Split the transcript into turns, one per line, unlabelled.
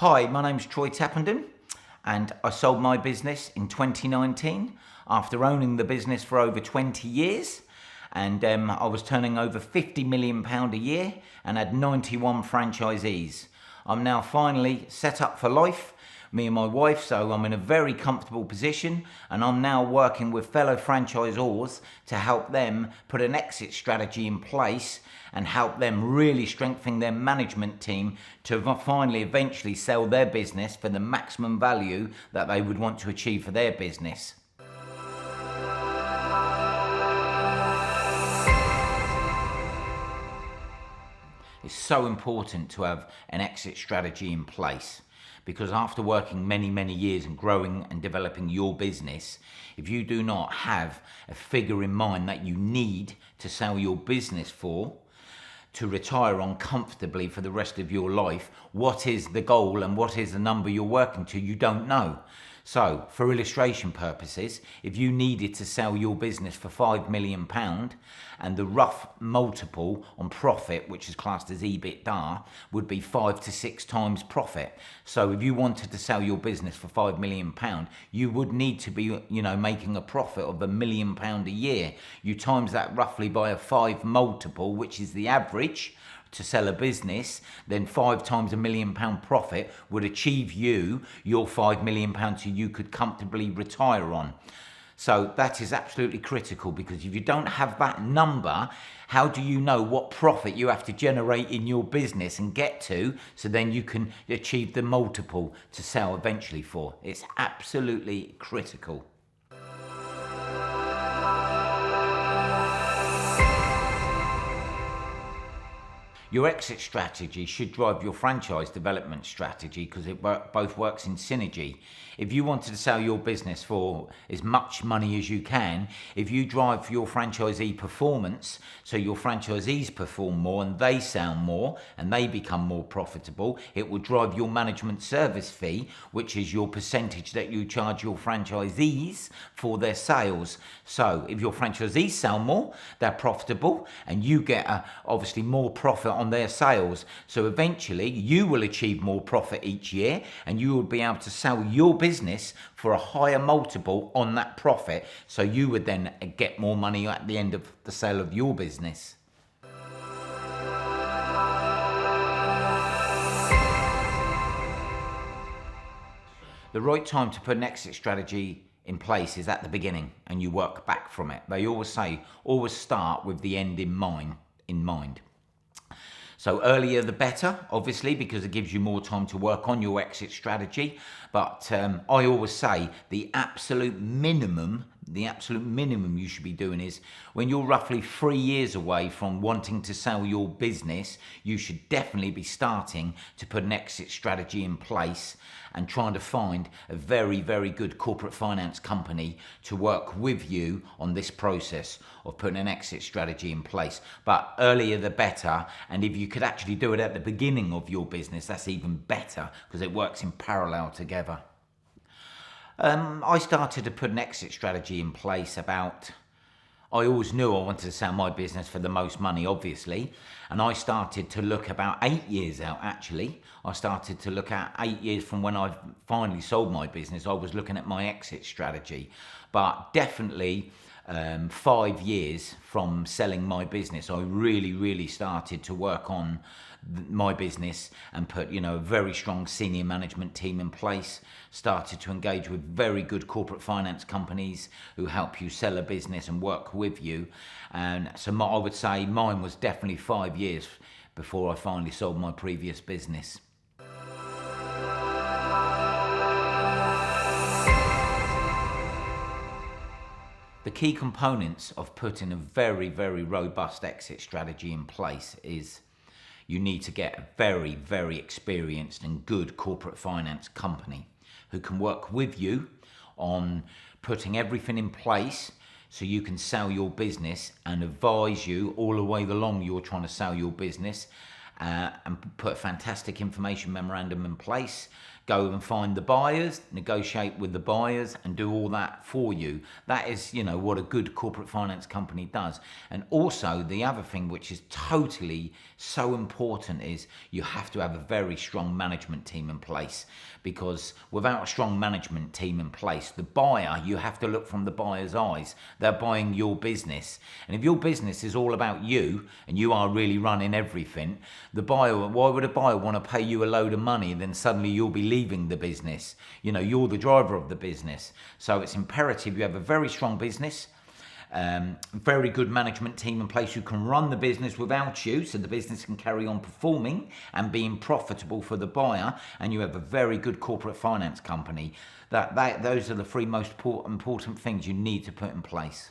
Hi, my name's Troy Tappenden, and I sold my business in 2019 after owning the business for over 20 years. And I was turning over £50 million a year and had 91 franchisees. I'm now finally set up for life, me and my wife, so I'm in a very comfortable position, and I'm now working with fellow franchisors to help them put an exit strategy in place and help them really strengthen their management team to finally eventually sell their business for the maximum value that they would want to achieve for their business. It's so important to have an exit strategy in place, because after working many years and growing and developing your business, if you do not have a figure in mind that you need to sell your business for, to retire on comfortably for the rest of your life, what is the goal and what is the number you're working to? You don't know. So, for illustration purposes, if you needed to sell your business for £5 million and the rough multiple on profit, which is classed as EBITDA, would be 5 to 6 times profit. So if you wanted to sell your business for £5 million, you would need to be, making a profit of £1 million a year. You times that roughly by a 5 multiple, which is the average to sell a business, then 5 times £1 million profit would achieve you your £5 million so you could comfortably retire on. So that is absolutely critical, because if you don't have that number, how do you know what profit you have to generate in your business and get to, so then you can achieve the multiple to sell eventually for? It's absolutely critical. Your exit strategy should drive your franchise development strategy, because it both works in synergy. If you wanted to sell your business for as much money as you can, if you drive your franchisee performance, so your franchisees perform more and they sell more and they become more profitable, it will drive your management service fee, which is your percentage that you charge your franchisees for their sales. So if your franchisees sell more, they're profitable, and you get obviously more profit on their sales. So eventually you will achieve more profit each year, and you will be able to sell your business for a higher multiple on that profit. So you would then get more money at the end of the sale of your business. The right time to put an exit strategy in place is at the beginning, and you work back from it. They always say, always start with the end in mind. So earlier the better, obviously, because it gives you more time to work on your exit strategy. But I always say the absolute minimum you should be doing is when you're roughly 3 years away from wanting to sell your business, you should definitely be starting to put an exit strategy in place and trying to find a very good corporate finance company to work with you on this process of putting an exit strategy in place. But earlier the better, and if you could actually do it at the beginning of your business, that's even better, because it works in parallel together. I started to put an exit strategy in place I always knew I wanted to sell my business for the most money, obviously. And I started to look about 8 years out, actually. I started to look at 8 years from when I finally sold my business. I was looking at my exit strategy. But definitely 5 years from selling my business, I really started to work on my business and put a very strong senior management team in place, started to engage with very good corporate finance companies who help you sell a business and work with you. And so I would say mine was definitely 5 years before I finally sold my previous business. The key components of putting a very robust exit strategy in place is you need to get a very experienced and good corporate finance company who can work with you on putting everything in place so you can sell your business and advise you all the way along you're trying to sell your business, and put a fantastic information memorandum in place, go and find the buyers, negotiate with the buyers, and do all that for you. That is, what a good corporate finance company does. And also the other thing, which is totally so important, is you have to have a very strong management team in place, because without a strong management team in place, the buyer, you have to look from the buyer's eyes. They're buying your business. And if your business is all about you and you are really running everything, the buyer, why would a buyer want to pay you a load of money and then suddenly you'll be leaving the business? You're the driver of the business. So it's imperative you have a very strong business, very good management team in place who can run the business without you, so the business can carry on performing and being profitable for the buyer, and you have a very good corporate finance company. Those are the three most important things you need to put in place.